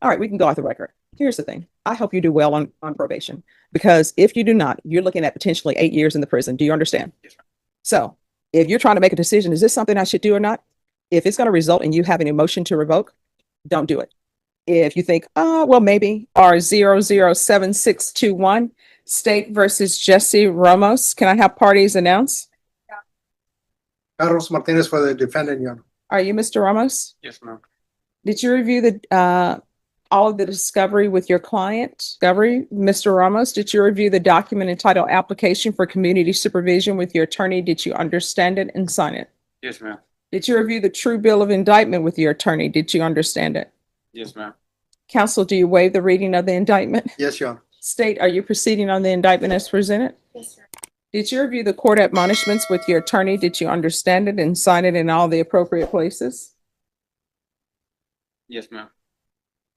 All right, we can go off the record. Here's the thing. I hope you do well on probation, because if you do not, you're looking at potentially 8 years in the prison. Do you understand? Yes, ma'am. So if you're trying to make a decision, is this something I should do or not? If it's going to result in you having a motion to revoke, don't do it. If you think, well, maybe, R007621, State versus Jesse Ramos. Can I have parties announce? Carlos Martinez for the defendant, Your Honor. Are you Mr. Ramos? Yes, ma'am. Did you review all of the discovery with your client? Discovery, Mr. Ramos, did you review the document entitled Application for Community Supervision with your attorney? Did you understand it and sign it? Yes, ma'am. Did you review the true bill of indictment with your attorney? Did you understand it? Yes, ma'am. Counsel, do you waive the reading of the indictment? Yes, Your Honor. State, are you proceeding on the indictment as presented? Yes, sir. Did you review the court admonishments with your attorney? Did you understand it and sign it in all the appropriate places? Yes, ma'am.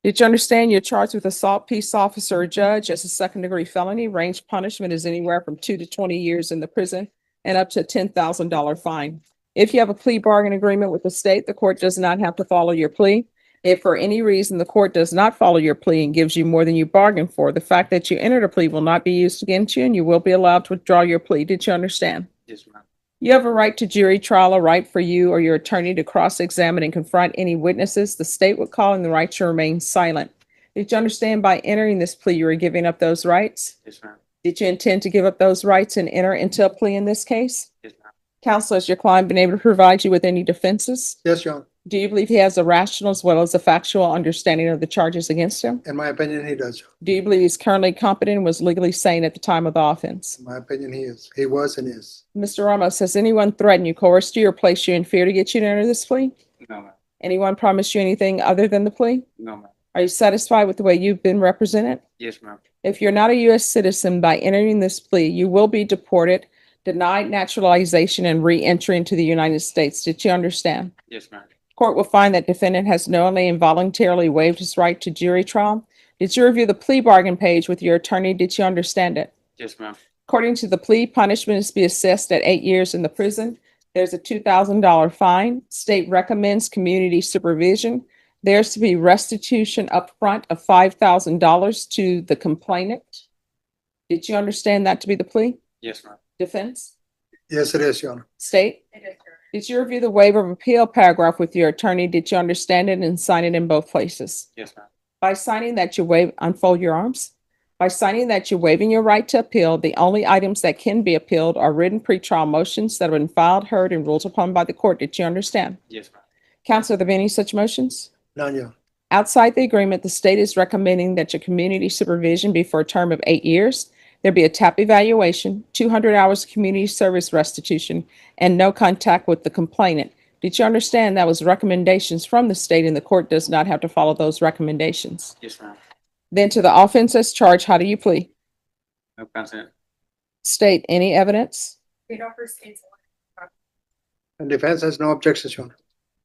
Did you understand you're charged with assault, peace officer, or judge as a second-degree felony? Range punishment is anywhere from 2 to 20 years in the prison and up to a $10,000 fine. If you have a plea bargain agreement with the state, the court does not have to follow your plea. If for any reason the court does not follow your plea and gives you more than you bargained for, the fact that you entered a plea will not be used against you and you will be allowed to withdraw your plea. Did you understand? Yes, ma'am. You have a right to jury trial, a right for you or your attorney to cross-examine and confront any witnesses the state would call, and the right to remain silent. Did you understand by entering this plea you are giving up those rights? Yes, ma'am. Did you intend to give up those rights and enter into a plea in this case? Yes, ma'am. Counsel, has your client been able to provide you with any defenses? Yes, Your Honor. Do you believe he has a rational as well as a factual understanding of the charges against him? In my opinion, he does. Do you believe he's currently competent and was legally sane at the time of the offense? In my opinion, he is. He was and is. Mr. Ramos, has anyone threatened you, coerced you, or placed you in fear to get you to enter this plea? No, ma'am. Anyone promised you anything other than the plea? No, ma'am. Are you satisfied with the way you've been represented? Yes, ma'am. If you're not a U.S. citizen, by entering this plea, you will be deported, denied naturalization, and re-entry into the United States. Did you understand? Yes, ma'am. Court will find that defendant has knowingly and voluntarily waived his right to jury trial. Did you review the plea bargain page with your attorney? Did you understand it? Yes, ma'am. According to the plea, punishment is to be assessed at 8 years in the prison. There's a $2,000 fine. State recommends community supervision. There's to be restitution upfront of $5,000 to the complainant. Did you understand that to be the plea? Yes, ma'am. Defense? Yes, it is, Your Honor. State? It is, sir. Did you review the waiver of appeal paragraph with your attorney? Did you understand it and sign it in both places? Yes, ma'am. By signing that you waive, unfold your arms. By signing that you're waiving your right to appeal, the only items that can be appealed are written pretrial motions that have been filed, heard, and ruled upon by the court. Did you understand? Yes, ma'am. Counsel, are there any such motions? None, Your Honor. Outside the agreement, the state is recommending that your community supervision be for a term of 8 years. There be a TAP evaluation, 200 hours of community service restitution, and no contact with the complainant. Did you understand that was recommendations from the state and the court does not have to follow those recommendations? Yes, ma'am. Then to the offense as charged, how do you plead? No consent. State, any evidence? State offers states. And defense has no objections, Your Honor.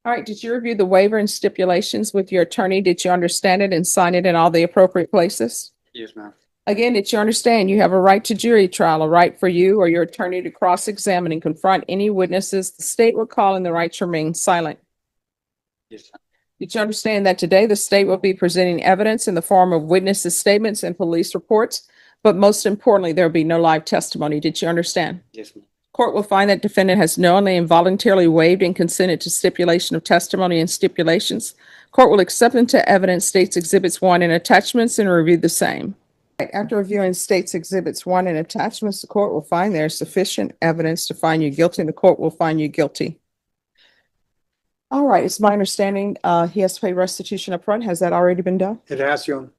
All right, did you review the waiver and stipulations with your attorney? Did you understand it and sign it in all the appropriate places? Yes, ma'am. Again, did you understand you have a right to jury trial, a right for you or your attorney to cross-examine and confront any witnesses the state would call, and the right to remain silent? Yes, ma'am. Did you understand that today the state will be presenting evidence in the form of witnesses' statements and police reports, but most importantly, there will be no live testimony? Did you understand? Yes, ma'am. Court will find that defendant has knowingly and voluntarily waived and consented to stipulation of testimony and stipulations. Court will accept into evidence States Exhibits 1 and attachments and review the same. After reviewing States Exhibits 1 and attachments, the court will find there is sufficient evidence to find you guilty, and the court will find you guilty. All right, it's my understanding he has to pay restitution up front. Has that already been done? It has, Your Honor.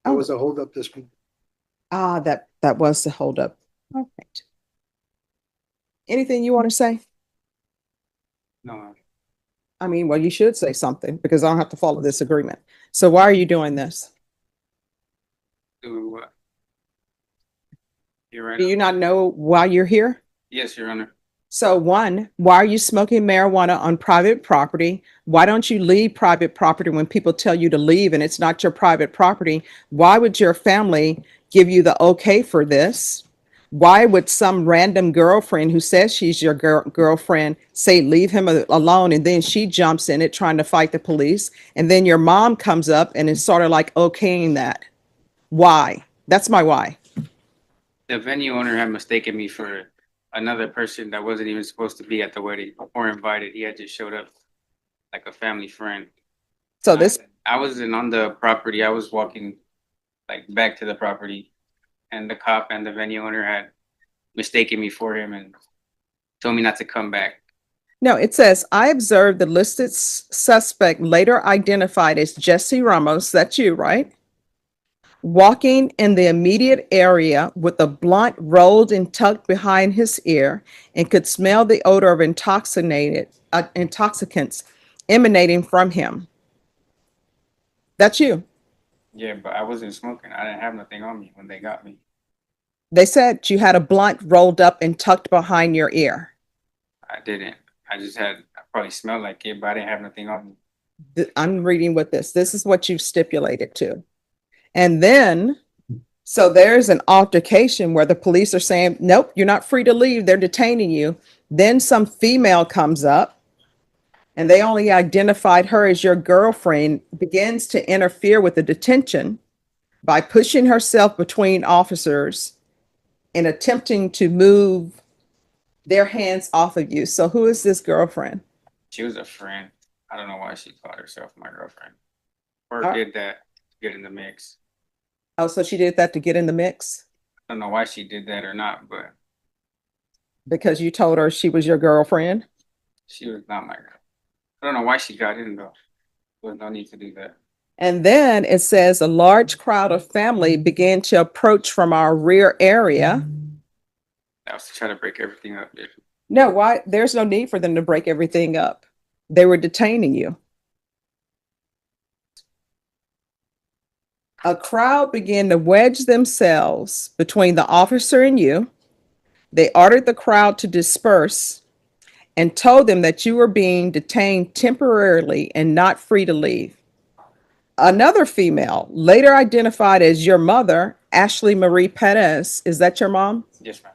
There was a holdup this week. That was the holdup. All right. Anything you want to say? No, ma'am. I mean, well, you should say something because I don't have to follow this agreement. So why are you doing this? Doing what? Your Do Honor. you not know why you're here? Yes, Your Honor. So one, why are you smoking marijuana on private property? Why don't you leave private property when people tell you to leave and it's not your private property? Why would your family give you the okay for this? Why would some random girlfriend who says she's your girlfriend say leave him alone, and then she jumps in it trying to fight the police, and then your mom comes up and is sort of like okaying that? Why? That's my why. The venue owner had mistaken me for another person that wasn't even supposed to be at the wedding or invited. He had just showed up like a family friend. So this, I wasn't on the property. I was walking like back to the property, and the cop and the venue owner had mistaken me for him and told me not to come back. no, it says, I observed the listed suspect later identified as Jesse Ramos, that's you, right? Walking in the immediate area with a blunt rolled and tucked behind his ear, and could smell the odor of intoxicants emanating from him. That's you. Yeah, but I wasn't smoking. I didn't have nothing on me when they got me. They said you had a blunt rolled up and tucked behind your ear. I didn't. I probably smelled like it, but I didn't have nothing on me. I'm reading with this. This is what you've stipulated to. And then, so there's an altercation where the police are saying, nope, you're not free to leave. They're detaining you. Then some female comes up, and they only identified her as your girlfriend, begins to interfere with the detention by pushing herself between officers and attempting to move their hands off of you. So who is this girlfriend? She was a friend. I don't know why she called herself my girlfriend. Or Uh, did that to get in the mix. Oh, so she did that to get in the mix I don't know why she did that or not, but because you told her she was your girlfriend? she was not my girl. I don't know why she got in though. There was no need to do that. And then it says a large crowd of family began to approach from our rear area. That was to try to break everything up. Yeah. No, why? There's no need for them to break everything up. They were detaining you. A crowd began to wedge themselves between the officer and you. They ordered the crowd to disperse and told them that you were being detained temporarily and not free to leave. Another female, later identified as your mother, Ashley Marie Perez, is that your mom? Yes, ma'am.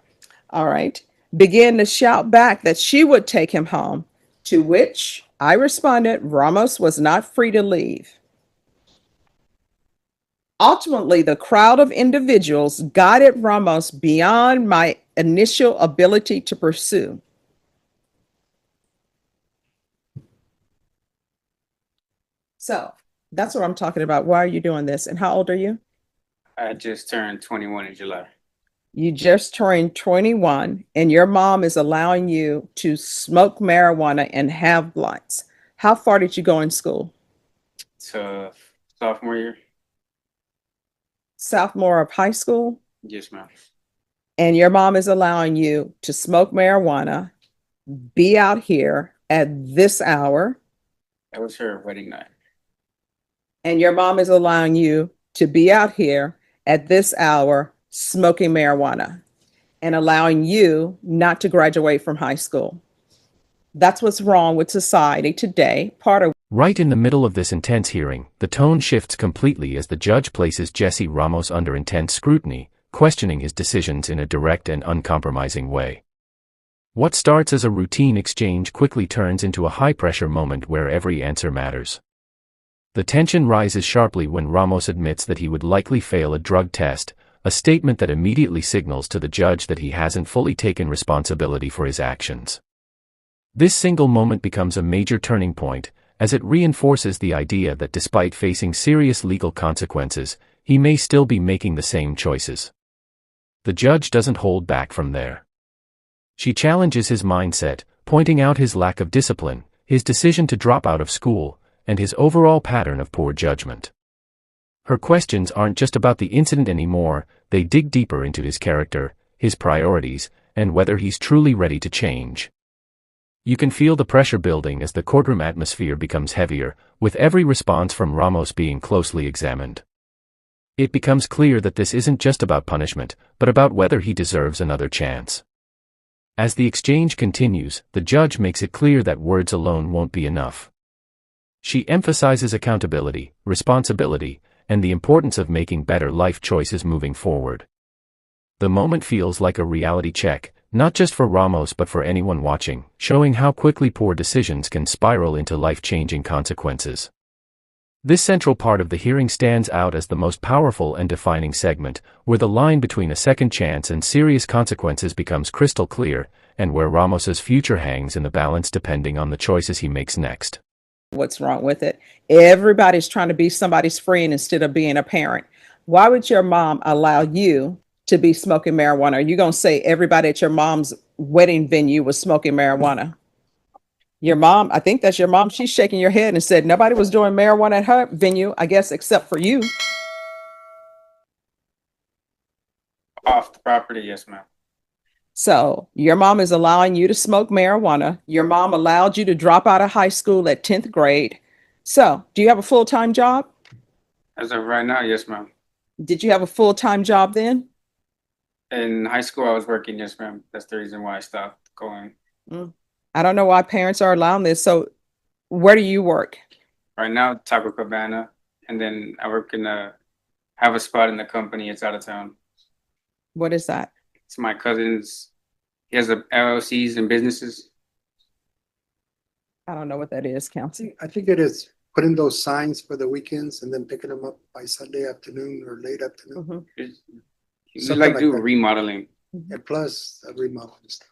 All right, began to shout back that she would take him home, to which I responded, Ramos was not free to leave. Ultimately, the crowd of individuals guided Ramos beyond my initial ability to pursue. So that's what I'm talking about. Why are you doing this? And how old are you? I just turned 21 in July. You just turned 21, and your mom is allowing you to smoke marijuana and have blunts. How far did you go in school? So sophomore year? Sophomore of high school? Yes, ma'am. And your mom is allowing you to smoke marijuana, be out here at this hour, That was her wedding night. and your mom is allowing you to be out here at this hour smoking marijuana and allowing you not to graduate from high school. That's what's wrong with society today. Part of Right in the middle of this intense hearing, the tone shifts completely as the judge places Jesse Ramos under intense scrutiny, questioning his decisions in a direct and uncompromising way. What starts as a routine exchange quickly turns into a high-pressure moment where every answer matters. The tension rises sharply when Ramos admits that he would likely fail a drug test, a statement that immediately signals to the judge that he hasn't fully taken responsibility for his actions. This single moment becomes a major turning point, as it reinforces the idea that despite facing serious legal consequences, he may still be making the same choices. The judge doesn't hold back from there. She challenges his mindset, pointing out his lack of discipline, his decision to drop out of school, and his overall pattern of poor judgment. Her questions aren't just about the incident anymore, they dig deeper into his character, his priorities, and whether he's truly ready to change. You can feel the pressure building as the courtroom atmosphere becomes heavier, with every response from Ramos being closely examined. It becomes clear that this isn't just about punishment, but about whether he deserves another chance. As the exchange continues, the judge makes it clear that words alone won't be enough. She emphasizes accountability, responsibility, and the importance of making better life choices moving forward. The moment feels like a reality check, not just for Ramos but for anyone watching, showing how quickly poor decisions can spiral into life-changing consequences. This central part of the hearing stands out as the most powerful and defining segment, where the line between a second chance and serious consequences becomes crystal clear, and where Ramos's future hangs in the balance depending on the choices he makes next. What's wrong with it? Everybody's trying to be somebody's friend instead of being a parent. Why would your mom allow you to be smoking marijuana? Are you going to say everybody at your mom's wedding venue was smoking marijuana? Your mom, I think that's your mom. She's shaking your head and said nobody was doing marijuana at her venue, I guess, except for you. Off the property, yes, ma'am. So your mom is allowing you to smoke marijuana. Your mom allowed you to drop out of high school at 10th grade. So do you have a full-time job? As of right now, yes, ma'am. Did you have a full-time job then? In high school, I was working, yes, ma'am. That's the reason why I stopped going. I don't know why parents are allowing this. So where do you work? Right now, Taco Cabana, and then I work have a spot in the company. It's out of town. What is that? It's my cousin's. He has a LLCs and businesses. I don't know what that is, Counsel. I think it is putting those signs for the weekends and then picking them up by Sunday afternoon or late afternoon. We Something like like do that. remodeling. And plus remodel and stuff.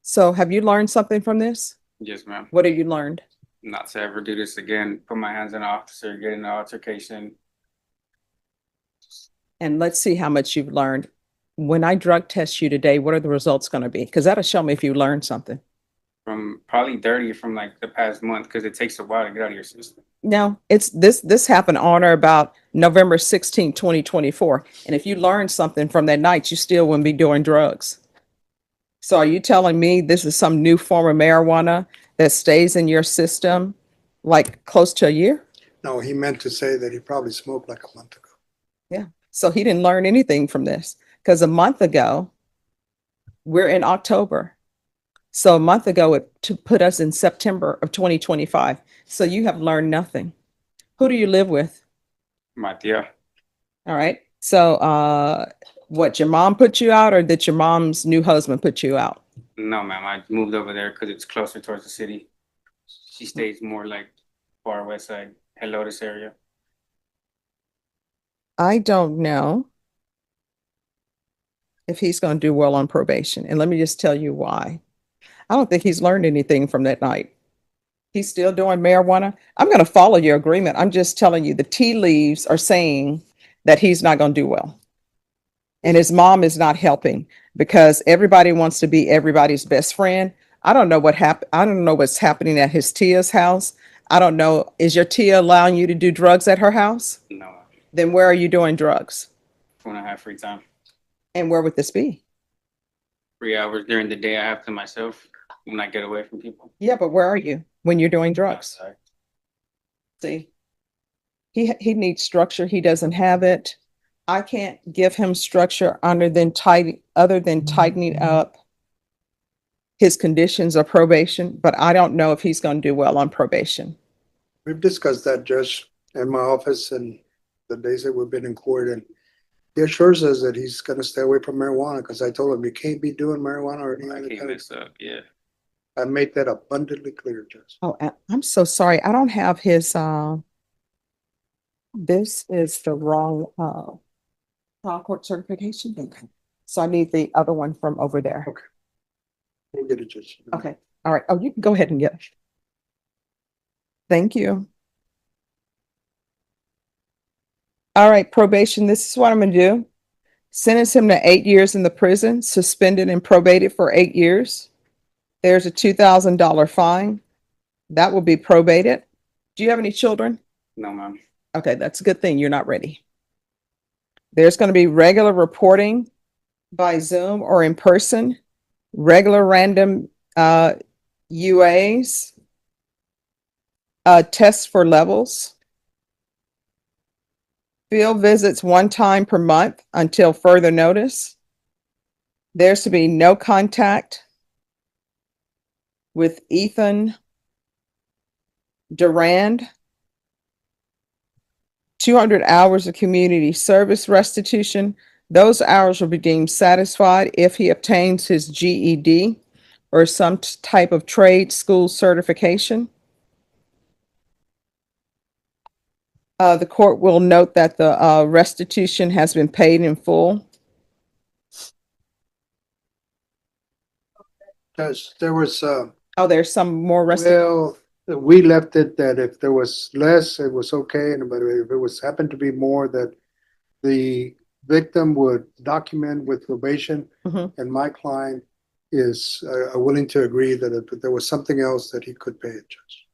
So have you learned something from this? Yes, ma'am. What have you learned? Not to ever do this again. Put my hands on an officer, get in an altercation. And let's see how much you've learned. When I drug test you today, what are the results going to be? Because that'll show me if you learned something. From probably dirty from like the past month because it takes a while to get out of your system. No, it's this happened on or about November 16, 2024. And if you learned something from that night, you still wouldn't be doing drugs. So are you telling me this is some new form of marijuana that stays in your system like close to a year? No, he meant to say that he probably smoked like a month ago. Yeah. So he didn't learn anything from this because a month ago, we're in October. So a month ago, to put us in September of 2025. So you have learned nothing. Who do you live with? My tia. All right. So what, your mom put you out or did your mom's new husband put you out? No, ma'am. I moved over there because it's closer towards the city. She stays more like far west side, Helotes area. I don't know if he's going to do well on probation. And let me just tell you why. I don't think he's learned anything from that night. He's still doing marijuana. I'm going to follow your agreement. I'm just telling you the tea leaves are saying that he's not going to do well. And his mom is not helping because everybody wants to be everybody's best friend. I don't know what happened. I don't know what's happening at his tia's house. I don't know. Is your tia allowing you to do drugs at her house? No, Then where are you doing drugs? 2.5 free time. And where would this be? 3 hours during the day I have to myself when I get away from people. Yeah, but where are you when you're doing drugs? Outside. See, he needs structure. He doesn't have it. I can't give him structure other than tightening up his conditions of probation, but I don't know if he's going to do well on probation. We've discussed that, Judge, in my office and the days that we've been in court, and he assures us that he's going to stay away from marijuana because I told him you can't be doing marijuana or anything I like can't that. mess up. Yeah. I made that abundantly clear, Judge. Oh, I'm so sorry. I don't have his, this is the wrong, trial court certification. Okay. So I need the other one from over there. Okay. We'll get it, Judge. Okay. All right. Oh, you can go ahead and get it. Thank you. All right, probation. This is what I'm going to do. Sentence him to 8 years in the prison, suspended and probated for 8 years. There's a $2,000 fine. That will be probated. Do you have any children? No, ma'am. Okay, that's a good thing. You're not ready. There's going to be regular reporting by Zoom or in person, regular random UAs, tests for levels, field visits 1 time per month until further notice. There's to be no contact with Ethan Durand. 200 hours of community service restitution, Those hours will be deemed satisfied if he obtains his GED or some type of trade school certification. The court will note that the restitution has been paid in full. There was, Oh, there's some more restitution. well, we left it that if there was less, it was okay, and but if it was happened to be more, that the victim would document with probation, Mhm. and my client is willing to agree that if there was something else that he could pay it, Judge.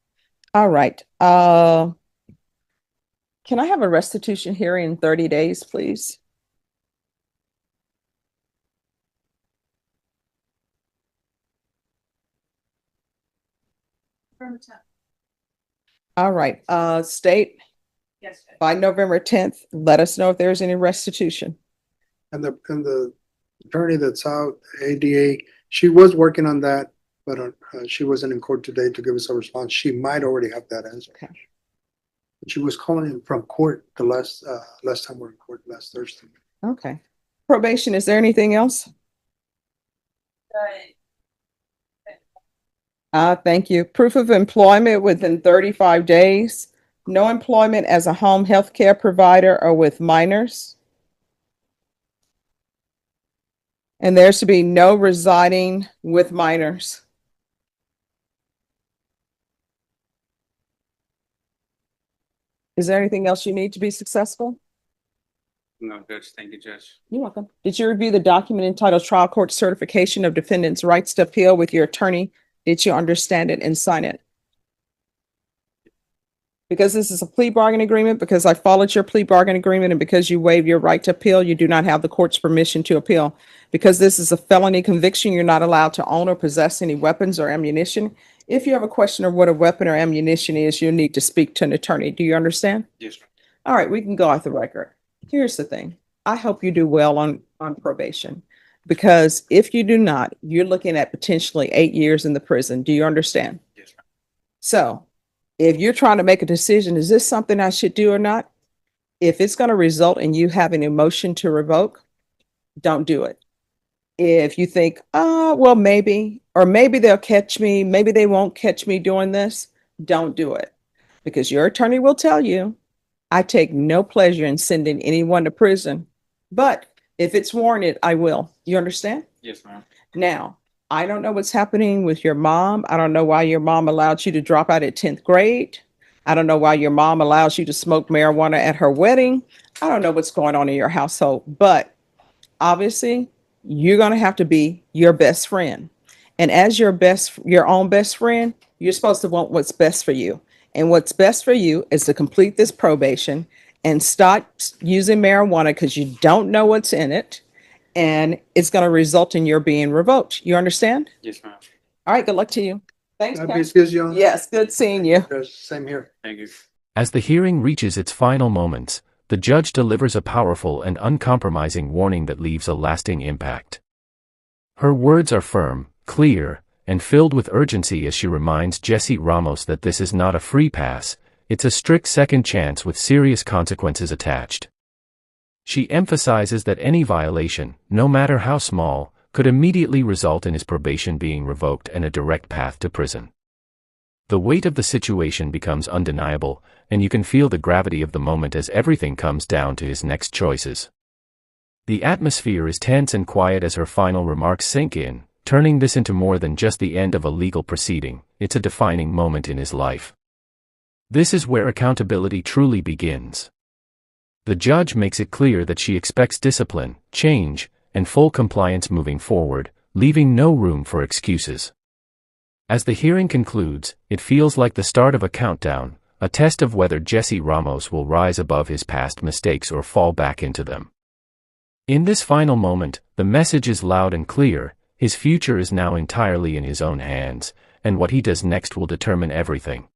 All right. Can I have a restitution hearing in 30 days, please? All right, state, Yes, Judge. by November 10th, let us know if there's any restitution. And the attorney that's out, ADA, she was working on that, but she wasn't in court today to give us a response. She might already have that answer. Okay. She was calling in from court the last time we were in court, last Thursday. Okay. Probation, is there anything else? Thank you. Proof of employment within 35 days. No employment as a home health care provider or with minors. And there's to be no residing with minors. Is there anything else you need to be successful? No, Judge, thank you, Judge. You're welcome. Did you review the document entitled Trial Court Certification of Defendant's Rights to Appeal with your attorney? Did you understand it and sign it? Because this is a plea bargain agreement, because I followed your plea bargain agreement, and because you waive your right to appeal, you do not have the court's permission to appeal. Because this is a felony conviction, you're not allowed to own or possess any weapons or ammunition. If you have a question of what a weapon or ammunition is, you'll need to speak to an attorney. Do you understand? Yes, ma'am. All right, we can go off the record. Here's the thing. I hope you do well on probation, because if you do not, you're looking at potentially 8 years in the prison. Do you understand? Yes, ma'am. So if you're trying to make a decision, is this something I should do or not? If it's going to result in you having a motion to revoke, don't do it. If you think, well, maybe, or maybe they'll catch me, maybe they won't catch me doing this, don't do it. Because your attorney will tell you, I take no pleasure in sending anyone to prison, but if it's warranted, I will. You understand? Yes, ma'am. Now, I don't know what's happening with your mom. I don't know why your mom allowed you to drop out at 10th grade. I don't know why your mom allows you to smoke marijuana at her wedding. I don't know what's going on in your household, but obviously you're going to have to be your best friend. And as your own best friend, you're supposed to want what's best for you. And what's best for you is to complete this probation and stop using marijuana, because you don't know what's in it. And it's going to result in your being revoked. You understand? Yes, ma'am. All right. Good luck to you. Thanks, Can I be Kat. excused, Your Honor? Yes. Good seeing you. Judge, same here. Thank you. As the hearing reaches its final moments, the judge delivers a powerful and uncompromising warning that leaves a lasting impact. Her words are firm, clear, and filled with urgency as she reminds Jesse Ramos that this is not a free pass, it's a strict second chance with serious consequences attached. She emphasizes that any violation, no matter how small, could immediately result in his probation being revoked and a direct path to prison. The weight of the situation becomes undeniable, and you can feel the gravity of the moment as everything comes down to his next choices. The atmosphere is tense and quiet as her final remarks sink in, turning this into more than just the end of a legal proceeding. It's a defining moment in his life. This is where accountability truly begins. The judge makes it clear that she expects discipline, change, and full compliance moving forward, leaving no room for excuses. As the hearing concludes, it feels like the start of a countdown, a test of whether Jesse Ramos will rise above his past mistakes or fall back into them. In this final moment, the message is loud and clear: his future is now entirely in his own hands, and what he does next will determine everything.